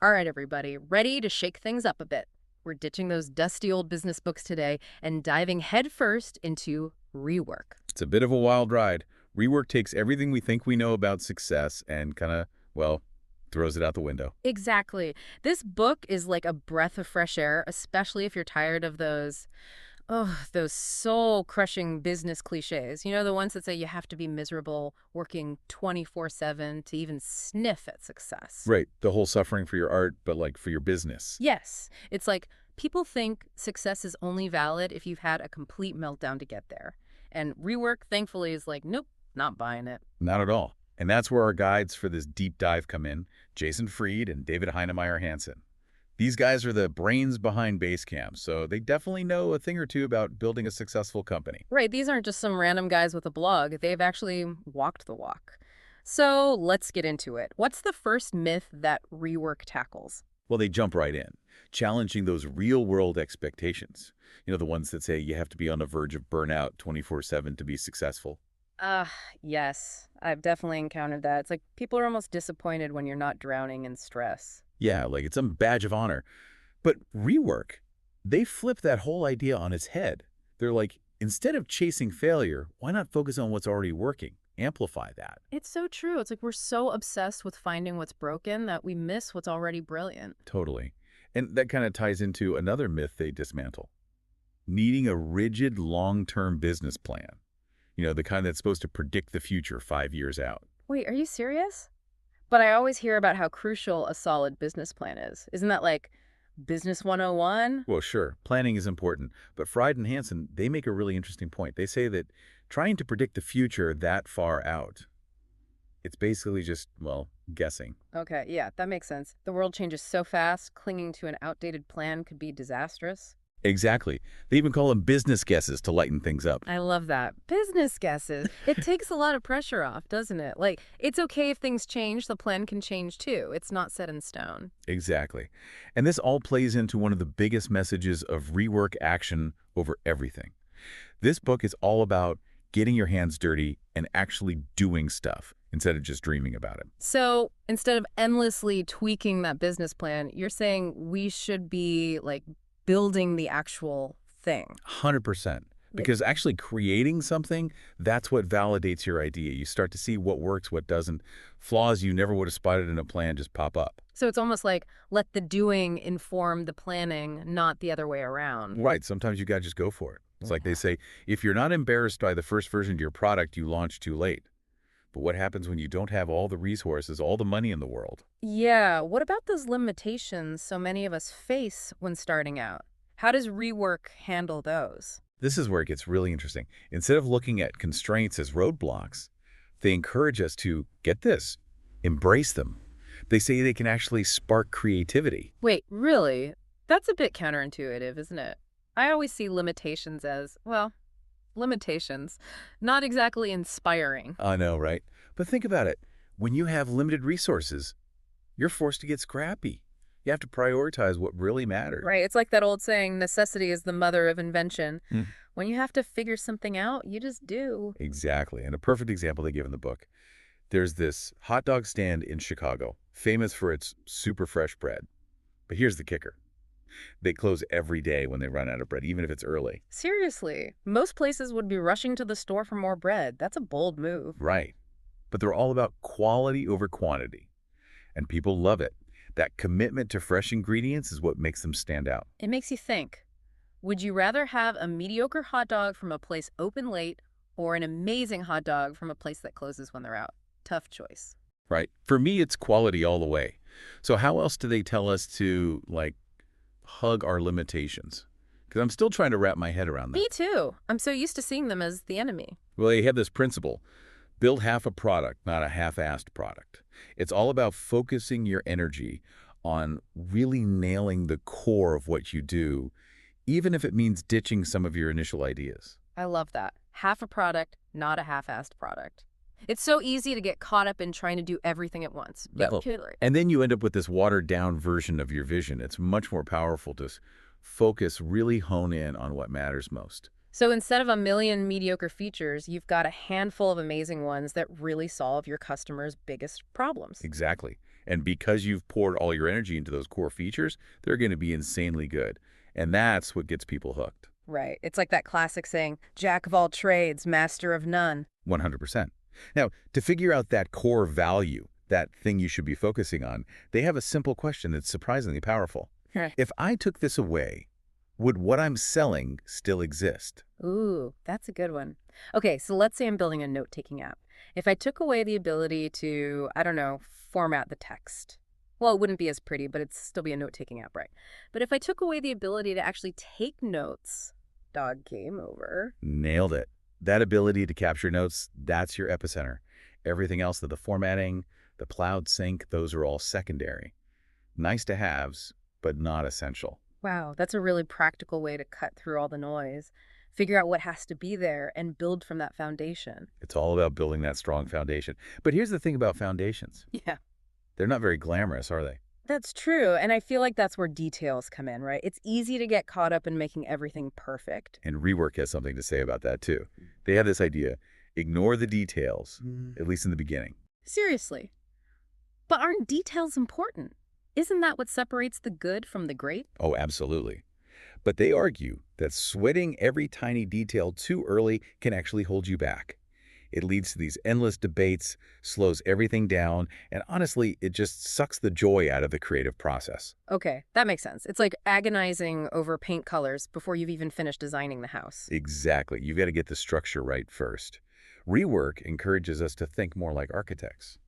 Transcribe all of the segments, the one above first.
All right, everybody, ready to shake things up a bit. We're ditching those dusty old business books today and diving headfirst into Rework. It's a bit of a wild ride. Rework takes everything we think we know about success and kind of, well, throws it out the window. Exactly. This book is like a breath of fresh air, especially if you're tired of those soul-crushing business cliches. You know, the ones that say you have to be miserable, working 24/7 to even sniff at success. Right, the whole suffering for your art, but like for your business. Yes, it's like people think success is only valid if you've had a complete meltdown to get there. And Rework, thankfully, is like, nope, not buying it. Not at all. And that's where our guides for this deep dive come in, Jason Fried and David Heinemeier Hansson. These guys are the brains behind Basecamp, so they definitely know a thing or two about building a successful company. Right, these aren't just some random guys with a blog. They've actually walked the walk. So let's get into it. What's the first myth that Rework tackles? Well, they jump right in, challenging those real-world expectations. You know, the ones that say you have to be on the verge of burnout 24/7 to be successful. Ah, yes. I've definitely encountered that. It's like people are almost disappointed when you're not drowning in stress. Yeah, like it's some badge of honor. But Rework, they flip that whole idea on its head. They're like, instead of chasing failure, why not focus on what's already working? Amplify that. It's so true. It's like we're so obsessed with finding what's broken that we miss what's already brilliant. Totally. And that kind of ties into another myth they dismantle. Needing a rigid long-term business plan. You know, the kind that's supposed to predict the future 5 years out. Wait, are you serious? But I always hear about how crucial a solid business plan is. Isn't that like Business 101? Well, sure, planning is important, but Fried and Hansen, they make a really interesting point. They say that trying to predict the future that far out, it's basically just, well, guessing. Okay, yeah, that makes sense. The world changes so fast, clinging to an outdated plan could be disastrous. Exactly. They even call them business guesses to lighten things up. I love that. Business guesses. It takes a lot of pressure off, doesn't it? Like, it's okay if things change, the plan can change too. It's not set in stone. Exactly. And this all plays into one of the biggest messages of rework action over everything. This book is all about getting your hands dirty and actually doing stuff instead of just dreaming about it. So instead of endlessly tweaking that business plan, you're saying we should be like building the actual thing. 100%. Because actually creating something, that's what validates your idea. You start to see what works, what doesn't. Flaws you never would have spotted in a plan just pop up. So it's almost like let the doing inform the planning, not the other way around. Right. Sometimes you got to just go for it. It's like they say, if you're not embarrassed by the first version of your product, you launch too late. But what happens when you don't have all the resources, all the money in the world? Yeah, what about those limitations so many of us face when starting out? How does Rework handle those? This is where it gets really interesting. Instead of looking at constraints as roadblocks, they encourage us to, get this, embrace them. They say they can actually spark creativity. Wait, really? That's a bit counterintuitive, isn't it? I always see limitations as, well, limitations, not exactly inspiring. I know, right? But think about it. When you have limited resources, you're forced to get scrappy. You have to prioritize what really matters. Right, it's like that old saying, necessity is the mother of invention. Hmm. When you have to figure something out, you just do. Exactly. And a perfect example they give in the book. There's this hot dog stand in Chicago, famous for its super fresh bread. But here's the kicker. They close every day when they run out of bread, even if it's early. Seriously, most places would be rushing to the store for more bread. That's a bold move. Right. But they're all about quality over quantity. And people love it. That commitment to fresh ingredients is what makes them stand out. It makes you think. Would you rather have a mediocre hot dog from a place open late or an amazing hot dog from a place that closes when they're out? Tough choice. Right. For me, it's quality all the way. So how else do they tell us to, like, hug our limitations? Because I'm still trying to wrap my head around that. Me too. I'm so used to seeing them as the enemy. Well, they have this principle. Build half a product, not a half-assed product. It's all about focusing your energy on really nailing the core of what you do, even if it means ditching some of your initial ideas. I love that. Half a product, not a half-assed product. It's so easy to get caught up in trying to do everything at once. And then you end up with this watered-down version of your vision. It's much more powerful to focus, really hone in on what matters most. So instead of a million mediocre features, you've got a handful of amazing ones that really solve your customers' biggest problems. Exactly. And because you've poured all your energy into those core features, they're going to be insanely good. And that's what gets people hooked. Right. It's like that classic saying, jack of all trades, master of none. 100%. Now, to figure out that core value, that thing you should be focusing on, they have a simple question that's surprisingly powerful. Right. If I took this away, would what I'm selling still exist? Ooh, that's a good one. Okay, so let's say I'm building a note-taking app. If I took away the ability to, I don't know, format the text, well, it wouldn't be as pretty, but it'd still be a note-taking app, right? But if I took away the ability to actually take notes, dog game over. Nailed it. That ability to capture notes, that's your epicenter. Everything else, the formatting, the cloud sync, those are all secondary. Nice to haves, but not essential. Wow, that's a really practical way to cut through all the noise, figure out what has to be there, and build from that foundation. It's all about building that strong foundation. But here's the thing about foundations. Yeah. They're not very glamorous, are they? That's true, and I feel like that's where details come in, right? It's easy to get caught up in making everything perfect. And Rework has something to say about that, too. They have this idea, ignore the details, at least in the beginning. Seriously. But aren't details important? Isn't that what separates the good from the great? Oh, absolutely. But they argue that sweating every tiny detail too early can actually hold you back. It leads to these endless debates, slows everything down, and honestly, it just sucks the joy out of the creative process. Okay, that makes sense. It's like agonizing over paint colors before you've even finished designing the house. Exactly. You've got to get the structure right first. Rework encourages us to think more like architects.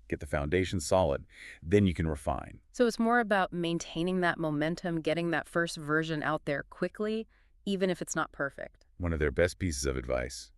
Get the foundation solid, then you can refine. So it's more about maintaining that momentum, getting that first version out there quickly, even if it's not perfect. One of their best pieces of advice.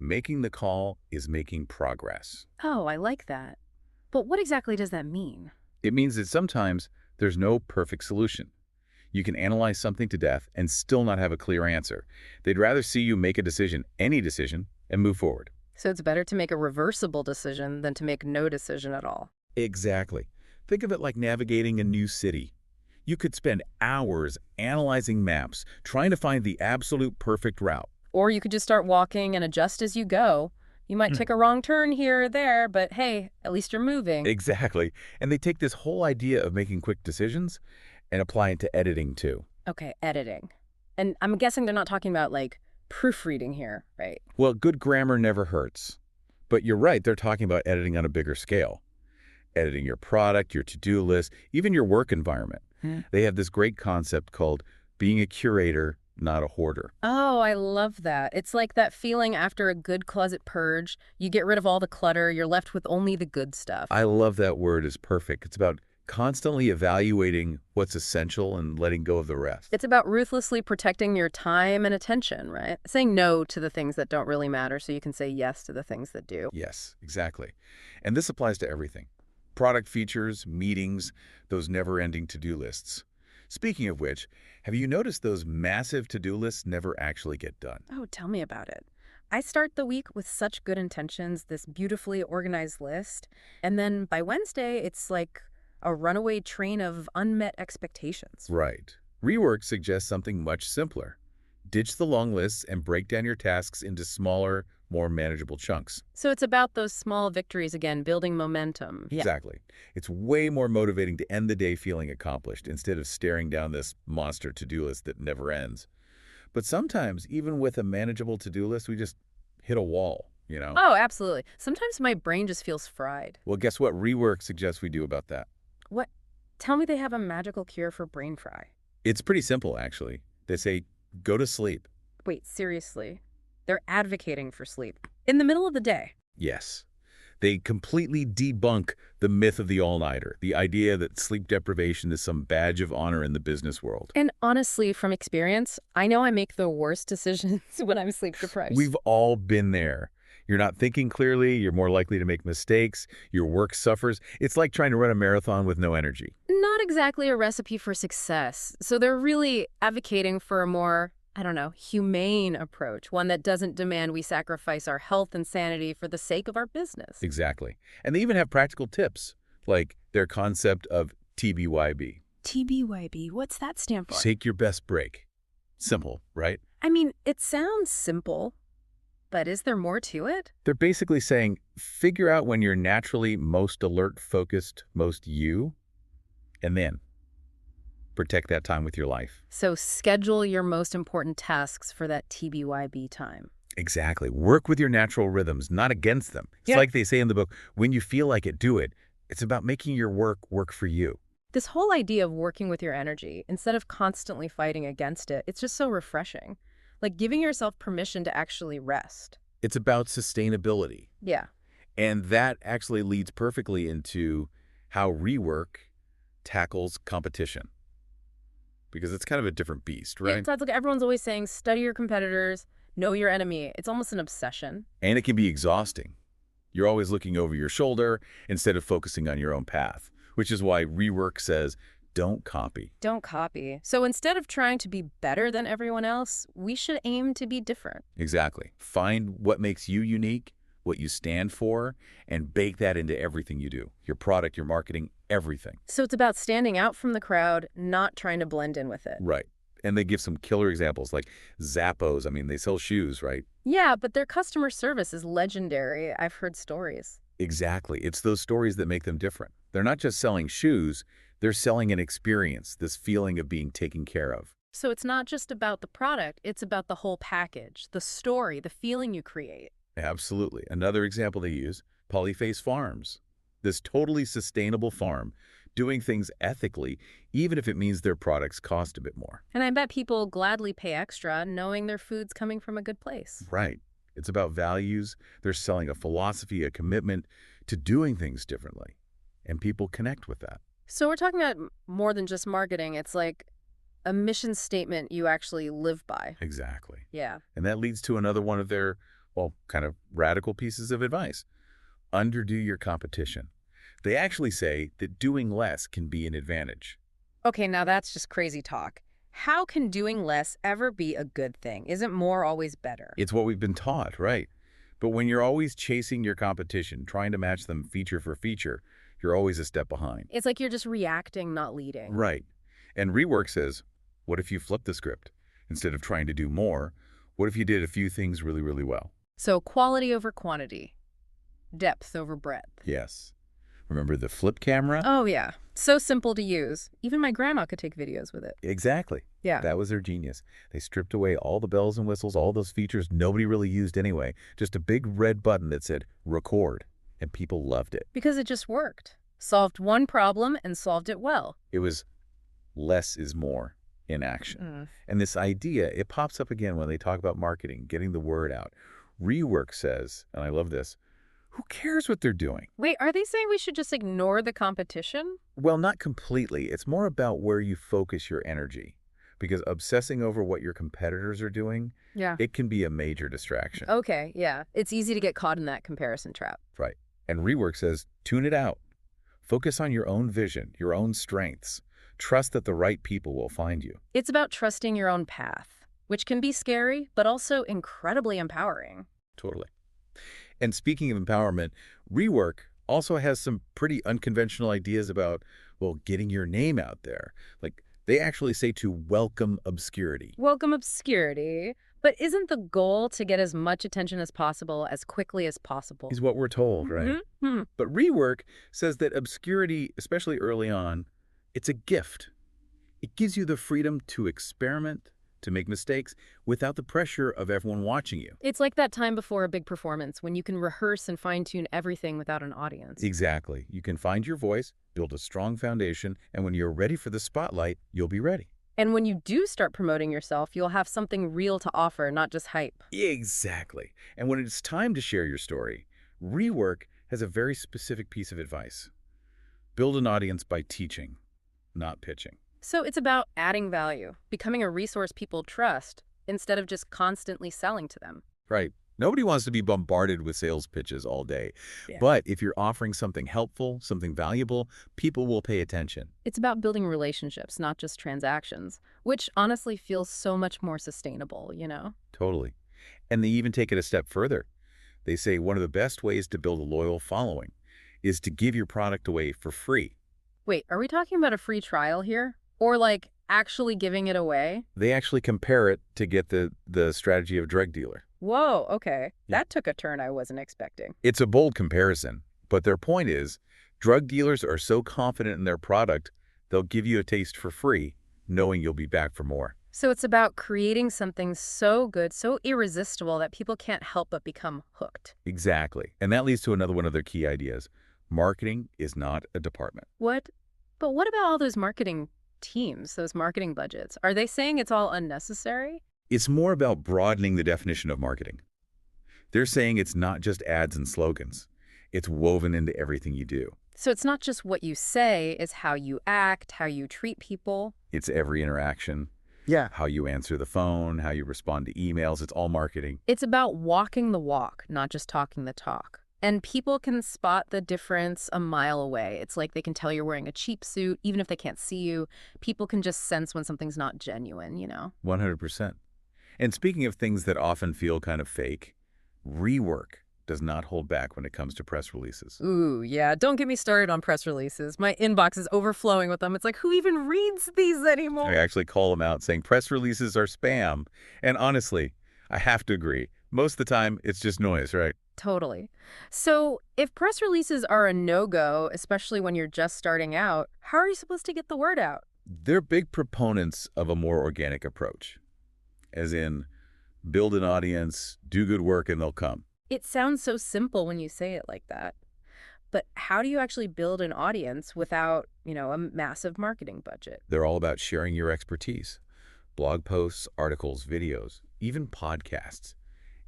Making the call is making progress. Oh, I like that. But what exactly does that mean? It means that sometimes there's no perfect solution. You can analyze something to death and still not have a clear answer. They'd rather see you make a decision, any decision, and move forward. So it's better to make a reversible decision than to make no decision at all. Exactly. Think of it like navigating a new city. You could spend hours analyzing maps, trying to find the absolute perfect route. Or you could just start walking and adjust as you go. You might take a wrong turn here or there, but hey, at least you're moving. Exactly. And they take this whole idea of making quick decisions and apply it to editing too. Okay, editing. And I'm guessing they're not talking about like proofreading here, right? Well, good grammar never hurts. But you're right, they're talking about editing on a bigger scale. Editing your product, your to-do list, even your work environment. They have this great concept called being a curator, not a hoarder. Oh, I love that. It's like that feeling after a good closet purge. You get rid of all the clutter, you're left with only the good stuff. I love that word is perfect. It's about constantly evaluating what's essential and letting go of the rest. It's about ruthlessly protecting your time and attention, right? Saying no to the things that don't really matter so you can say yes to the things that do. Yes, exactly. And this applies to everything. Product features, meetings, those never-ending to-do lists. Speaking of which, have you noticed those massive to-do lists never actually get done? Oh, tell me about it. I start the week with such good intentions, this beautifully organized list, and then by Wednesday, it's like a runaway train of unmet expectations. Right. Rework suggests something much simpler. Ditch the long lists and break down your tasks into smaller, more manageable chunks. So it's about those small victories again, building momentum. Yeah. Exactly. It's way more motivating to end the day feeling accomplished instead of staring down this monster to-do list that never ends. But sometimes, even with a manageable to-do list, we just hit a wall, you know? Oh, absolutely. Sometimes my brain just feels fried. Well, guess what Rework suggests we do about that? What? Tell me they have a magical cure for brain fry. It's pretty simple, actually. They say, go to sleep. Wait, seriously? They're advocating for sleep in the middle of the day. Yes. They completely debunk the myth of the all-nighter, the idea that sleep deprivation is some badge of honor in the business world. And honestly, from experience, I know I make the worst decisions when I'm sleep deprived. We've all been there. You're not thinking clearly, you're more likely to make mistakes, your work suffers. It's like trying to run a marathon with no energy. Not exactly a recipe for success. So they're really advocating for a more, I don't know, humane approach, one that doesn't demand we sacrifice our health and sanity for the sake of our business. Exactly. And they even have practical tips, like their concept of TBYB. TBYB, what's that stand for? Take your best break. Simple, right? I mean, it sounds simple, But is there more to it? They're basically saying, figure out when you're naturally most alert, focused, most you, and then protect that time with your life. So schedule your most important tasks for that TBYB time. Exactly. Work with your natural rhythms, not against them. It's Yeah. like they say in the book, when you feel like it, do it. It's about making your work work for you. This whole idea of working with your energy, instead of constantly fighting against it, it's just so refreshing. Like giving yourself permission to actually rest. It's about sustainability. Yeah. And that actually leads perfectly into how Rework tackles competition. Because it's kind of a different beast, Yeah, right? it's like everyone's always saying, study your competitors, know your enemy. It's almost an obsession. And it can be exhausting. You're always looking over your shoulder instead of focusing on your own path, which is why Rework says, don't copy. Don't copy. So instead of trying to be better than everyone else, we should aim to be different. Exactly. Find what makes you unique, what you stand for, and bake that into everything you do. Your product, your marketing, everything. So it's about standing out from the crowd, not trying to blend in with it. Right. And they give some killer examples like Zappos. I mean, they sell shoes, right? Yeah, but their customer service is legendary. I've heard stories. Exactly. It's those stories that make them different. They're not just selling shoes, they're selling an experience, this feeling of being taken care of. So it's not just about the product, it's about the whole package, the story, the feeling you create. Absolutely. Another example they use, Polyface Farms. This totally sustainable farm doing things ethically, even if it means their products cost a bit more. And I bet people gladly pay extra knowing their food's coming from a good place. Right. It's about values. They're selling a philosophy, a commitment to doing things differently. And people connect with that. So we're talking about more than just marketing. It's like a mission statement you actually live by. Exactly. Yeah. And that leads to another one of their, well, kind of radical pieces of advice. Underdo your competition. They actually say that doing less can be an advantage. Okay, now that's just crazy talk. How can doing less ever be a good thing? Isn't more always better? It's what we've been taught, right? But when you're always chasing your competition, trying to match them feature for feature, you're always a step behind. It's like you're just reacting, not leading. Right. And Rework says, what if you flip the script? Instead of trying to do more, what if you did a few things really, really well? So quality over quantity, depth over breadth. Yes. Remember the flip camera? Oh, yeah. So simple to use. Even my grandma could take videos with it. Exactly. Yeah. That was their genius. They stripped away all the bells and whistles, all those features nobody really used anyway. Just a big red button that said record, and people loved it. Because it just worked. Solved one problem and solved it well. It was less is more in action. And this idea, it pops up again when they talk about marketing, getting the word out. Rework says, and I love this, who cares what they're doing? Wait, are they saying we should just ignore the competition? Well, not completely. It's more about where you focus your energy. Because obsessing over what your competitors are doing, Yeah. it can be a major distraction. Okay, yeah. It's easy to get caught in that comparison trap. Right. And Rework says, tune it out. Focus on your own vision, your own strengths. Trust that the right people will find you. It's about trusting your own path, which can be scary, but also incredibly empowering. Totally. And speaking of empowerment, Rework also has some pretty unconventional ideas about, well, getting your name out there. Like, they actually say to welcome obscurity. Welcome obscurity. But isn't the goal to get as much attention as possible as quickly as possible? Is what we're told, right? Mhm. But Rework says that obscurity, especially early on, it's a gift. It gives you the freedom to experiment, to make mistakes, without the pressure of everyone watching you. It's like that time before a big performance when you can rehearse and fine-tune everything without an audience. Exactly. You can find your voice, build a strong foundation, and when you're ready for the spotlight, you'll be ready. And when you do start promoting yourself, you'll have something real to offer, not just hype. Exactly. And when it's time to share your story, Rework has a very specific piece of advice. Build an audience by teaching, not pitching. So it's about adding value, becoming a resource people trust, instead of just constantly selling to them. Right. Nobody wants to be bombarded with sales pitches all day. Yeah. But if you're offering something helpful, something valuable, people will pay attention. It's about building relationships, not just transactions, which honestly feels so much more sustainable, you know? Totally. And they even take it a step further. They say one of the best ways to build a loyal following is to give your product away for free. Wait, are we talking about a free trial here? Or like actually giving it away? They actually compare it to get the strategy of drug dealer. Whoa, okay. Yeah. That took a turn I wasn't expecting. It's a bold comparison, but their point is drug dealers are so confident in their product, they'll give you a taste for free, knowing you'll be back for more. So it's about creating something so good, so irresistible that people can't help but become hooked. Exactly. And that leads to another one of their key ideas. Marketing is not a department. What? But what about all those marketing teams, those marketing budgets? Are they saying it's all unnecessary? It's more about broadening the definition of marketing. They're saying it's not just ads and slogans. It's woven into everything you do. So it's not just what you say, it's how you act, how you treat people. It's every interaction. Yeah. How you answer the phone, how you respond to emails. It's all marketing. It's about walking the walk, not just talking the talk. And people can spot the difference a mile away. It's like they can tell you're wearing a cheap suit, even if they can't see you. People can just sense when something's not genuine, you know? 100%. And speaking of things that often feel kind of fake, Rework does not hold back when it comes to press releases. Ooh, yeah. Don't get me started on press releases. My inbox is overflowing with them. It's like, who even reads these anymore? I actually call them out saying press releases are spam. And honestly, I have to agree. Most of the time, it's just noise, right? Totally. So if press releases are a no-go, especially when you're just starting out, how are you supposed to get the word out? They're big proponents of a more organic approach, as in build an audience, do good work, and they'll come. It sounds so simple when you say it like that. But how do you actually build an audience without, a massive marketing budget? They're all about sharing your expertise. Blog posts, articles, videos, even podcasts.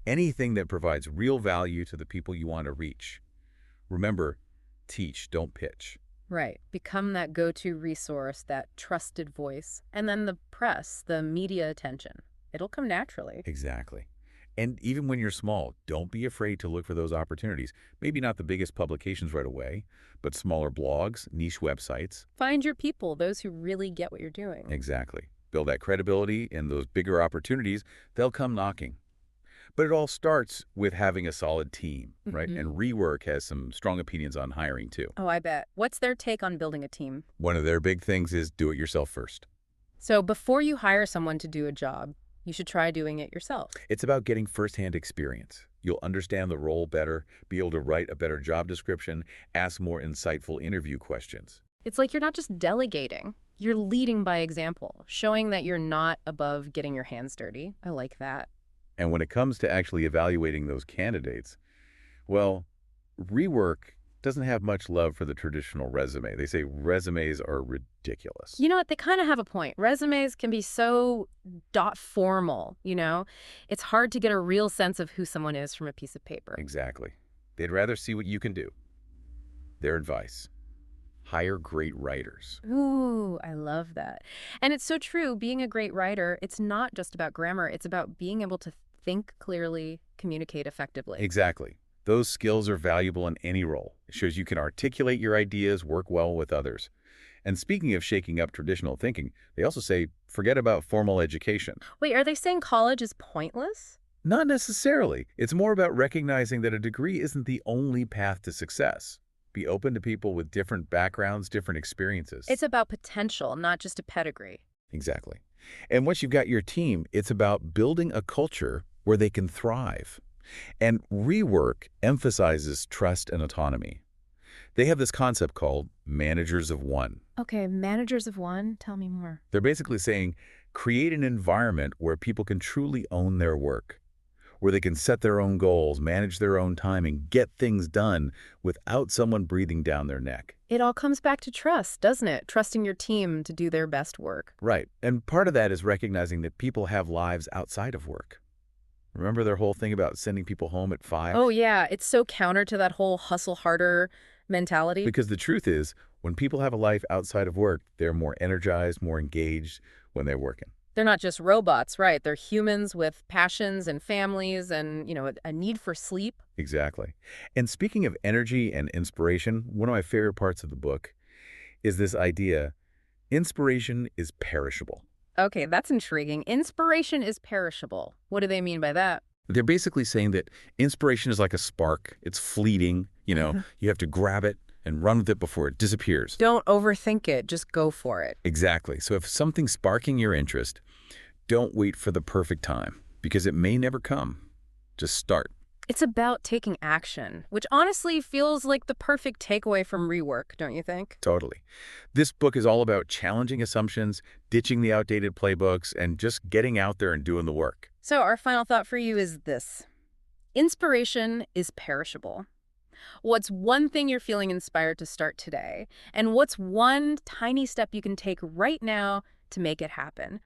Anything that provides real value to the people you want to reach. Remember, teach, don't pitch. Right. Become that go-to resource, that trusted voice. And then the press, the media attention. It'll come naturally. Exactly. And even when you're small, don't be afraid to look for those opportunities. Maybe not the biggest publications right away, but smaller blogs, niche websites. Find your people, those who really get what you're doing. Exactly. Build that credibility, and those bigger opportunities, they'll come knocking. But it all starts with having a solid team, right? And Rework has some strong opinions on hiring too. Oh, I bet. What's their take on building a team? One of their big things is do it yourself first. So before you hire someone to do a job, you should try doing it yourself. It's about getting firsthand experience. You'll understand the role better, be able to write a better job description, ask more insightful interview questions. It's like you're not just delegating. You're leading by example, showing that you're not above getting your hands dirty. I like that. And when it comes to actually evaluating those candidates, well, Rework doesn't have much love for the traditional resume. They say resumes are ridiculous. You know what? They kind of have a point. Resumes can be so formal, It's hard to get a real sense of who someone is from a piece of paper. Exactly. They'd rather see what you can do. Their advice: hire great writers. Ooh, I love that. And it's so true. Being a great writer, it's not just about grammar. It's about being able to think clearly, communicate effectively. Exactly. Those skills are valuable in any role. It shows you can articulate your ideas, work well with others. And speaking of shaking up traditional thinking, they also say forget about formal education. Wait, are they saying college is pointless? Not necessarily. It's more about recognizing that a degree isn't the only path to success. Be open to people with different backgrounds, different experiences. It's about potential, not just a pedigree. Exactly. And once you've got your team, it's about building a culture where they can thrive. And Rework emphasizes trust and autonomy. They have this concept called managers of one. Okay, managers of one, tell me more. They're basically saying create an environment where people can truly own their work, where they can set their own goals, manage their own time, and get things done without someone breathing down their neck. It all comes back to trust, doesn't it? Trusting your team to do their best work. Right. And part of that is recognizing that people have lives outside of work. Remember their whole thing about sending people home at 5? Oh, yeah. It's so counter to that whole hustle harder mentality. Because the truth is, when people have a life outside of work, they're more energized, more engaged when they're working. They're not just robots, right? They're humans with passions and families and, a need for sleep. Exactly. And speaking of energy and inspiration, one of my favorite parts of the book is this idea: inspiration is perishable. Okay, that's intriguing. Inspiration is perishable. What do they mean by that? They're basically saying that inspiration is like a spark. It's fleeting. You have to grab it, and run with it before it disappears. Don't overthink it. Just go for it. Exactly. So if something's sparking your interest, don't wait for the perfect time, because it may never come. Just start. It's about taking action, which honestly feels like the perfect takeaway from Rework, don't you think? Totally. This book is all about challenging assumptions, ditching the outdated playbooks, and just getting out there and doing the work. So our final thought for you is this. Inspiration is perishable. What's one thing you're feeling inspired to start today? And what's one tiny step you can take right now to make it happen?